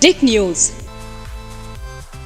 टिक news.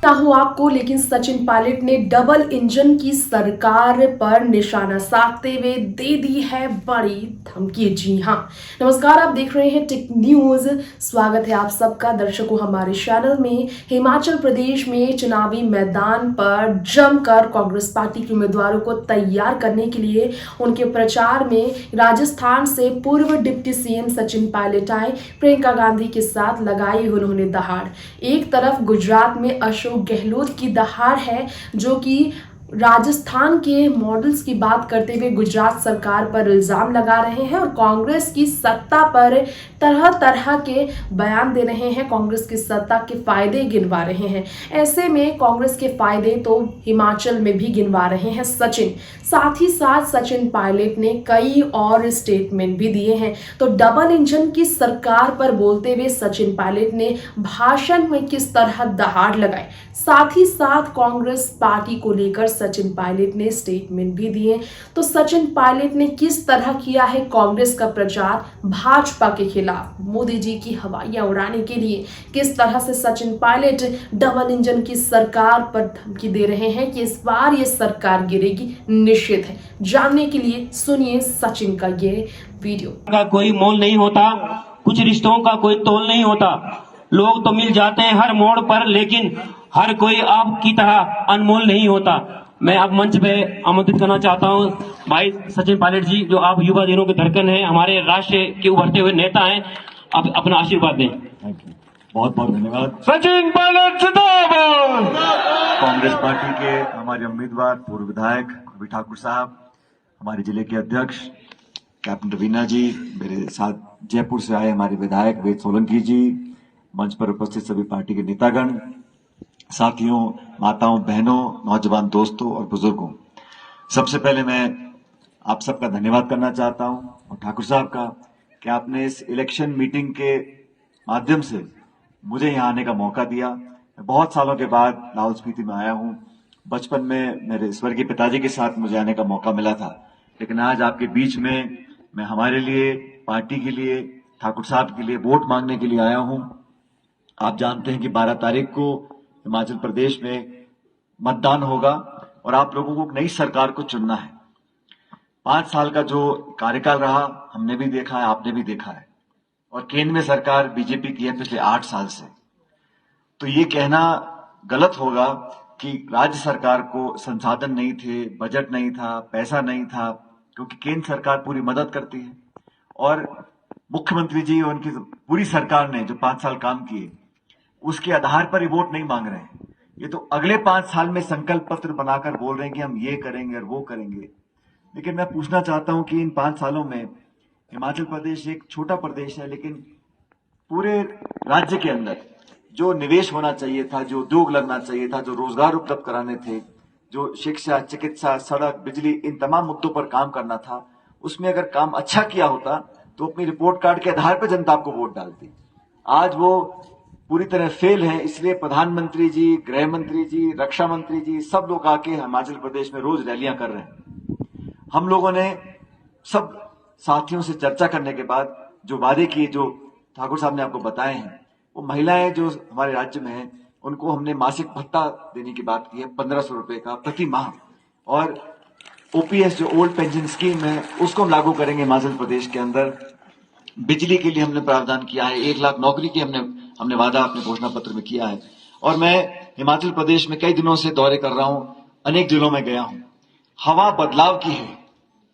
ना हो आपको, लेकिन सचिन पायलट ने डबल इंजन की सरकार पर निशाना साधते हुए दे दी है बड़ी धमकी। जी हां, नमस्कार, आप देख रहे हैं टिक न्यूज। स्वागत है आप सबका दर्शकों हमारे चैनल में। हिमाचल प्रदेश में चुनावी मैदान पर जमकर कांग्रेस पार्टी के उम्मीदवारों को तैयार करने के लिए उनके प्रचार में राजस्थान से पूर्व डिप्टी सीएम सचिन पायलट आए। प्रियंका गांधी के साथ लगाई उन्होंने दहाड़। एक तरफ गुजरात में अशोक गहलोत की दहाड़ है, जो कि राजस्थान के मॉडल्स की बात करते हुए गुजरात सरकार पर इल्जाम लगा रहे हैं और कांग्रेस की सत्ता पर तरह तरह के बयान दे रहे हैं, कांग्रेस की सत्ता के फायदे गिनवा रहे हैं। ऐसे में कांग्रेस के फायदे तो हिमाचल में भी गिनवा रहे हैं सचिन। साथ ही साथ सचिन पायलट ने कई और स्टेटमेंट भी दिए हैं। तो डबल इंजन की सरकार पर बोलते हुए सचिन पायलट ने भाषण में किस तरह दहाड़ लगाई, साथ ही साथ कांग्रेस पार्टी को लेकर सचिन पायलट ने स्टेटमेंट भी दिए। तो सचिन पायलट ने किस तरह किया है कांग्रेस का प्रचार भाजपा के खिलाफ, मोदी जी की हवाइयां उड़ाने के लिए, किस तरह से सचिन पायलट डबल इंजन की सरकार पर धमकी दे रहे हैं कि इस बार ये सरकार गिरेगी, निश्चित है। जानने के लिए सुनिए सचिन का ये वीडियो। का कोई मोल नहीं होता, कुछ रिश्तों का कोई तोल नहीं होता। लोग तो मिल जाते हैं हर मोड़ पर, लेकिन हर कोई आपकी तरह अनमोल नहीं होता। मैं अब मंच पे आमंत्रित करना चाहता हूं भाई सचिन पायलट जी, जो आप युवा दिनों के धड़कन हैं, हमारे राष्ट्र के उभरते हुए नेता हैं। आप अपना आशीर्वाद दें। थैंक यू, बहुत बहुत धन्यवाद। सचिन पायलट जिंदाबाद। कांग्रेस पार्टी के हमारे उम्मीदवार पूर्व विधायक रवि ठाकुर साहब, हमारे जिले के अध्यक्ष कैप्टन रवीना जी, मेरे साथ जयपुर से आए हमारे विधायक वेद सोलंकी जी, मंच पर उपस्थित सभी पार्टी के नेतागण, साथियों, माताओं, बहनों, नौजवान दोस्तों और बुजुर्गों, सबसे पहले मैं आप सबका धन्यवाद करना चाहता हूं और ठाकुर साहब का कि आपने इस इलेक्शन मीटिंग के माध्यम से मुझे यहाँ आने का मौका दिया। मैं बहुत सालों के बाद लाहौल स्पीति में आया हूँ। बचपन में मेरे स्वर्गीय पिताजी के साथ मुझे आने का मौका मिला था, लेकिन आज आपके बीच में मैं हमारे लिए, पार्टी के लिए, ठाकुर साहब के लिए वोट मांगने के लिए आया हूँ। आप जानते हैं कि 12 तारीख को हिमाचल प्रदेश में मतदान होगा और आप लोगों को नई सरकार को चुनना है। 5 साल का जो कार्यकाल रहा, हमने भी देखा है, आपने भी देखा है, और केंद्र में सरकार बीजेपी की है पिछले 8 साल से। तो ये कहना गलत होगा कि राज्य सरकार को संसाधन नहीं थे, बजट नहीं था, पैसा नहीं था, क्योंकि केंद्र सरकार पूरी मदद करती है और मुख्यमंत्री जी और उनकी पूरी सरकार ने जो 5 साल काम किए, उसके आधार पर ये वोट नहीं मांग रहे हैं। ये तो अगले 5 साल में संकल्प पत्र बनाकर बोल रहे हैं कि हम ये करेंगे और वो करेंगे। लेकिन मैं पूछना चाहता हूं कि इन 5 सालों में हिमाचल प्रदेश एक छोटा प्रदेश है, लेकिन पूरे राज्य के अंदर जो निवेश होना चाहिए था, जो उद्योग लगना चाहिए था, जो रोजगार उपलब्ध कराने थे, जो शिक्षा, चिकित्सा, सड़क, बिजली, इन तमाम मुद्दों पर काम करना था, उसमें अगर काम अच्छा किया होता तो अपनी रिपोर्ट कार्ड के आधार पर जनता आपको वोट डालती। आज वो पूरी तरह फेल है, इसलिए प्रधानमंत्री जी, गृह मंत्री जी, रक्षा मंत्री जी, सब लोग आके हिमाचल प्रदेश में रोज रैलियां कर रहे हैं। हम लोगों ने सब साथियों से चर्चा करने के बाद जो वादे किए, जो ठाकुर साहब ने आपको बताए हैं, वो महिलाएं जो हमारे राज्य में हैं, उनको हमने मासिक भत्ता देने की बात की है, 1500 रुपए का प्रति माह, और ओपीएस जो ओल्ड पेंशन स्कीम है उसको हम लागू करेंगे हिमाचल प्रदेश के अंदर। बिजली के लिए हमने प्रावधान किया है, 1 लाख नौकरी की हमने वादा अपने घोषणा पत्र में किया है। और मैं हिमाचल प्रदेश में कई दिनों से दौरे कर रहा हूं, अनेक जिलों में गया हूं। हवा बदलाव की है।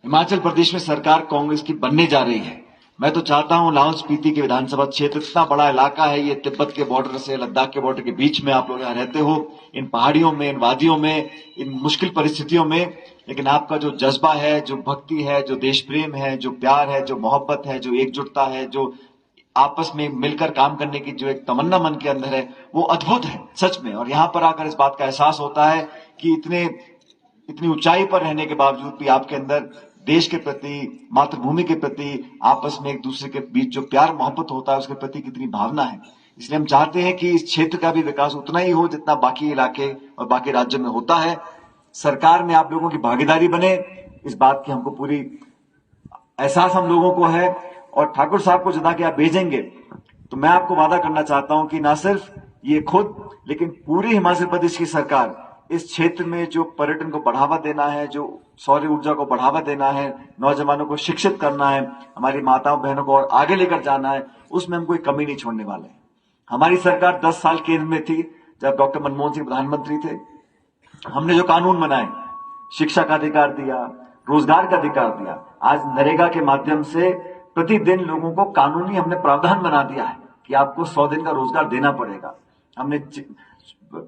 हिमाचल प्रदेश में सरकार कांग्रेस की बनने जा रही है। मैं तो चाहता हूं लाहौल स्पीति के विधानसभा क्षेत्र, इतना बड़ा इलाका है ये, तिब्बत के बॉर्डर से लद्दाख के बॉर्डर के बीच में आप लोग यहाँ रहते हो, इन पहाड़ियों में, इन वादियों में, इन मुश्किल परिस्थितियों में, लेकिन आपका जो जज्बा है, जो भक्ति है, जो देश प्रेम है, जो प्यार है, जो मोहब्बत है, जो एकजुटता है, जो आपस में मिलकर काम करने की जो एक तमन्ना मन के अंदर है, वो अद्भुत है सच में। और यहां पर आकर इस बात का एहसास होता है कि इतनी ऊंचाई पर रहने के बावजूद भी आपके अंदर देश के प्रति, मातृभूमि के प्रति, आपस में एक दूसरे के बीच जो प्यार मोहब्बत होता है, उसके प्रति कितनी भावना है। इसलिए हम चाहते हैं कि इस क्षेत्र का भी विकास उतना ही हो जितना बाकी इलाके और बाकी राज्यों में होता है। सरकार में आप लोगों की भागीदारी बने, इस बात की हमको पूरी एहसास हम लोगों को है। और ठाकुर साहब को जता के आप भेजेंगे तो मैं आपको वादा करना चाहता हूं कि ना सिर्फ ये खुद लेकिन पूरी हिमाचल प्रदेश की सरकार इस क्षेत्र में जो पर्यटन को बढ़ावा देना है, जो सौर ऊर्जा को बढ़ावा देना है, नौजवानों को शिक्षित करना है, हमारी माताओं बहनों को और आगे लेकर जाना है, उसमें हम कोई कमी नहीं छोड़ने वाले हैं। हमारी सरकार 10 साल केंद्र में थी जब डॉक्टर मनमोहन सिंह प्रधानमंत्री थे। हमने जो कानून बनाए, शिक्षा का अधिकार दिया, रोजगार का अधिकार दिया, आज नरेगा के माध्यम से प्रतिदिन लोगों को कानूनी हमने प्रावधान बना दिया है कि आपको 100 दिन का रोजगार देना पड़ेगा। हमने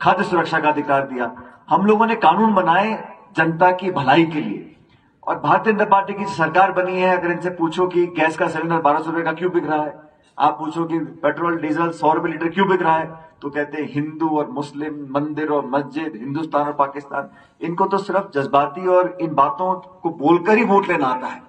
खाद्य सुरक्षा का अधिकार दिया। हम लोगों ने कानून बनाए जनता की भलाई के लिए। और भारतीय जनता पार्टी की सरकार बनी है, अगर इनसे पूछो कि गैस का सिलेंडर 1200 रुपए का क्यों बिक रहा है, आप पूछो कि पेट्रोल डीजल 100 रुपए लीटर क्यों बिक रहा है, तो कहते हैं हिंदू और मुस्लिम, मंदिर और मस्जिद, हिंदुस्तान और पाकिस्तान। इनको तो सिर्फ जज्बाती और इन बातों को बोलकर ही वोट लेना आता है।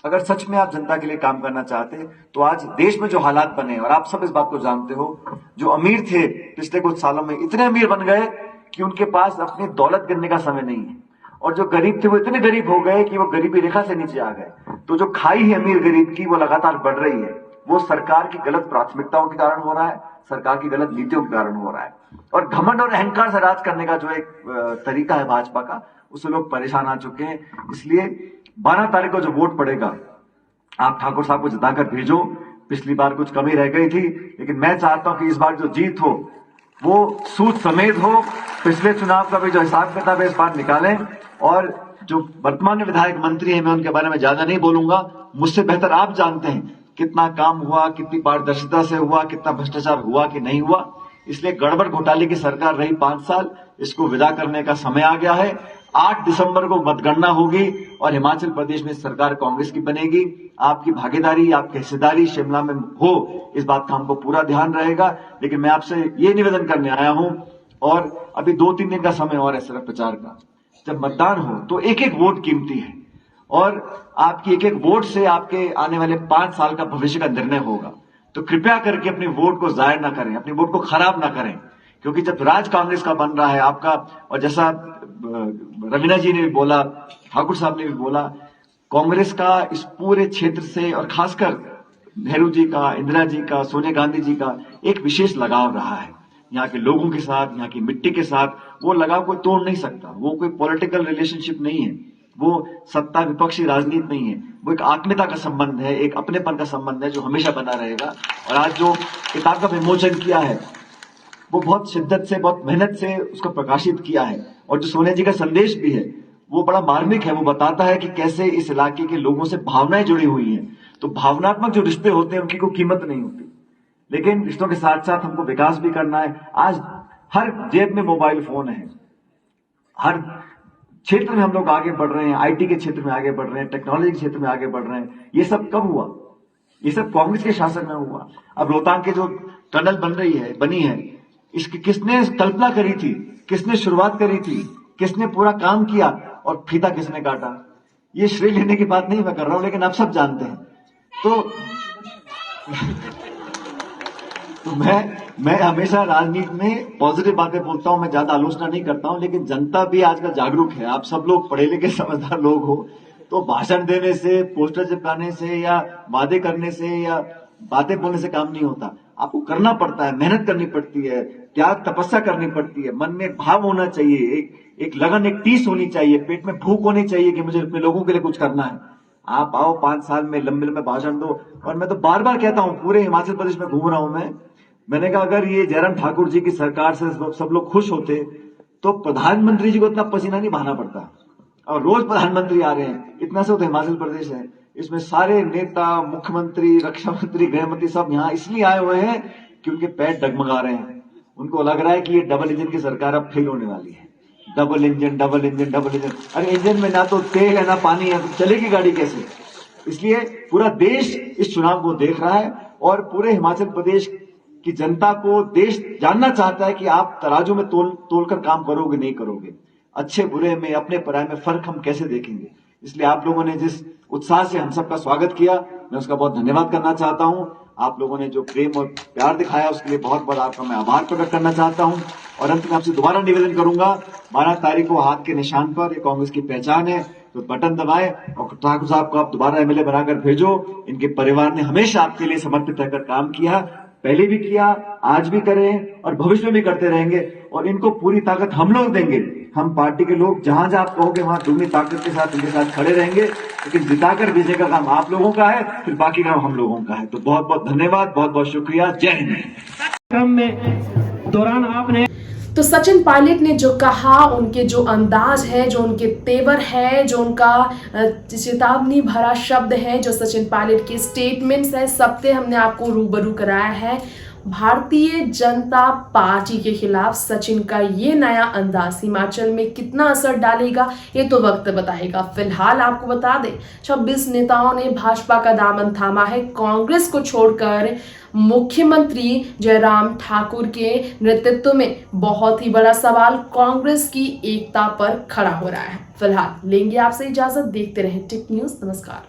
अगर सच में आप जनता के लिए काम करना चाहते हैं तो आज देश में जो हालात बने, और आप सब इस बात को जानते हो, जो अमीर थे पिछले कुछ सालों में इतने अमीर बन गए कि उनके पास अपनी दौलत गिनने का समय नहीं है, और जो गरीब थे वो इतने गरीब हो गए कि वो गरीबी रेखा से नीचे आ गए। तो जो खाई है अमीर गरीब की वो लगातार बढ़ रही है। वो सरकार की गलत प्राथमिकताओं के कारण हो रहा है, सरकार की गलत नीतियों के कारण हो रहा है। और घमंड और अहंकार से राज करने का जो एक तरीका है भाजपा का, उससे लोग परेशान आ चुके हैं। इसलिए 12 तारीख को जो वोट पड़ेगा, आप ठाकुर साहब को जिताकर भेजो। पिछली बार कुछ कमी रह गई थी, लेकिन मैं चाहता हूं कि इस बार जो जीत हो वो सूद समेत हो। पिछले चुनाव का भी जो हिसाब किताब है इस बार निकालें। और जो वर्तमान में विधायक मंत्री हैं, मैं उनके बारे में ज्यादा नहीं बोलूंगा, मुझसे बेहतर आप जानते हैं कितना काम हुआ, कितनी पारदर्शिता से हुआ, कितना भ्रष्टाचार हुआ कि नहीं हुआ। इसलिए गड़बड़ घोटाले की सरकार रही 5 साल, इसको विदा करने का समय आ गया है। 8 दिसंबर को मतगणना होगी और हिमाचल प्रदेश में सरकार कांग्रेस की बनेगी। आपकी भागीदारी, आपकी हिस्सेदारी शिमला में हो, इस बात का हमको पूरा ध्यान रहेगा। लेकिन मैं आपसे ये निवेदन करने आया हूं, और अभी 2-3 दिन का समय और है सिर्फ प्रचार का। जब मतदान हो तो एक एक वोट कीमती है, और आपकी एक एक वोट से आपके आने वाले 5 साल का भविष्य का निर्णय होगा। तो कृपया करके अपने वोट को जाया ना करें, अपनी वोट को खराब ना करें, क्योंकि जब राज कांग्रेस का बन रहा है आपका, और जैसा रवीना जी ने भी बोला, ठाकुर साहब ने भी बोला, कांग्रेस का इस पूरे क्षेत्र से और खासकर नेहरू जी का, इंदिरा जी का, सोनिया गांधी जी का एक विशेष लगाव रहा है यहाँ के लोगों के साथ, यहाँ की मिट्टी के साथ। वो लगाव कोई तोड़ नहीं सकता। वो कोई पॉलिटिकल रिलेशनशिप नहीं है, वो सत्ता विपक्षी राजनीति नहीं है, वो एक आत्मीयता का संबंध है, एक अपनेपन का संबंध है जो हमेशा बना रहेगा। और आज जो किताब का विमोचन किया है वो बहुत शिद्दत से, बहुत मेहनत से उसको प्रकाशित किया है। और जो सोनिया जी का संदेश भी है वो बड़ा मार्मिक है। वो बताता है कि कैसे इस इलाके के लोगों से भावनाएं जुड़ी हुई हैं। तो भावनात्मक जो रिश्ते होते हैं उनकी कोई कीमत नहीं होती, लेकिन रिश्तों के साथ साथ हमको विकास भी करना है। आज हर जेब में मोबाइल फोन है, हर क्षेत्र में हम लोग आगे बढ़ रहे हैं, आईटी के क्षेत्र में आगे बढ़ रहे हैं, टेक्नोलॉजी के क्षेत्र में आगे बढ़ रहे हैं। ये सब कब हुआ? ये सब कांग्रेस के शासन में हुआ। अब रोहतांग की जो टनल बनी है, इसकी किसने कल्पना करी थी, किसने शुरुआत करी थी, किसने पूरा काम किया और फीता किसने काटा? ये श्रेय लेने की बात नहीं मैं कर रहा हूं, लेकिन आप सब जानते हैं। तो मैं हमेशा राजनीति में पॉजिटिव बातें बोलता हूं, मैं ज्यादा आलोचना नहीं करता हूं, लेकिन जनता भी आजकल जागरूक है। आप सब लोग पढ़े लिखे समझदार लोग हो, तो भाषण देने से, पोस्टर चिपकाने से या वादे करने से या बातें बोलने से काम नहीं होता। आपको करना पड़ता है, मेहनत करनी पड़ती है, त्याग तपस्या करनी पड़ती है, मन में भाव होना चाहिए, एक लगन, एक टीस होनी चाहिए, पेट में भूख होनी चाहिए कि मुझे अपने लोगों के लिए कुछ करना है। आप आओ 5 साल में लंबे लंबे भाषण दो। और मैं तो बार बार कहता हूं, पूरे हिमाचल प्रदेश में घूम रहा हूं मैंने कहा अगर ये जयराम ठाकुर जी की सरकार से सब लोग खुश होते तो प्रधानमंत्री जी को इतना पसीना नहीं बहाना पड़ता। और रोज प्रधानमंत्री आ रहे हैं, इतना से तो हिमाचल प्रदेश है, इसमें सारे नेता, मुख्यमंत्री, रक्षा मंत्री, गृह मंत्री सब यहाँ इसलिए आए हुए हैं कि उनके पैर डगमगा रहे हैं। उनको लग रहा है कि ये डबल इंजन की सरकार अब फेल होने वाली है। Double engine, double engine, double engine. अरे इंजन में ना तो तेल है ना पानी है, तो चलेगी गाड़ी कैसे? इसलिए पूरा देश इस चुनाव को देख रहा है और पूरे हिमाचल प्रदेश की जनता को देश जानना चाहता है कि आप तराजू में तोल कर काम करोगे नहीं करोगे, अच्छे बुरे में, अपने पराये में फर्क हम कैसे देखेंगे। इसलिए आप लोगों ने जिस उत्साह से हम सबका स्वागत किया, मैं उसका बहुत धन्यवाद करना चाहता हूं। आप लोगों ने जो प्रेम और प्यार दिखाया उसके लिए बहुत बहुत आपका मैं आभार प्रकट करना चाहता हूं। और अंत में आपसे दोबारा निवेदन करूंगा, 12 तारीख को हाथ के निशान पर, ये कांग्रेस की पहचान है, तो बटन दबाएं और ठाकुर साहब को आप दोबारा एमएलए बनाकर भेजो। इनके परिवार ने हमेशा आपके लिए समर्पित रहकर काम किया। पहले भी किया, आज भी करें और भविष्य में भी करते रहेंगे और इनको पूरी ताकत हम लोग देंगे। हम पार्टी के लोग जहां जहां आप कहोगे वहां दुगनी ताकत के साथ उनके साथ खड़े रहेंगे, लेकिन जिताकर भेजने का काम आप लोगों का है, फिर बाकी काम हम लोगों का है। तो बहुत बहुत धन्यवाद, बहुत बहुत शुक्रिया, जय हिंद। क्रम में दौरान आपने तो सचिन पायलट ने जो कहा, उनके जो अंदाज है, जो उनके तेवर है, जो उनका चेतावनी भरा शब्द है, जो सचिन पायलट के स्टेटमेंट्स है, सबसे हमने आपको रूबरू कराया है। भारतीय जनता पार्टी के खिलाफ सचिन का ये नया अंदाज हिमाचल में कितना असर डालेगा, ये तो वक्त बताएगा। फिलहाल आपको बता दें, 26 नेताओं ने भाजपा का दामन थामा है। कांग्रेस को छोड़कर मुख्यमंत्री जयराम ठाकुर के नेतृत्व में बहुत ही बड़ा सवाल कांग्रेस की एकता पर खड़ा हो रहा है। फिलहाल लेंगे आपसे इजाजत, देखते रहें टिक न्यूज। नमस्कार।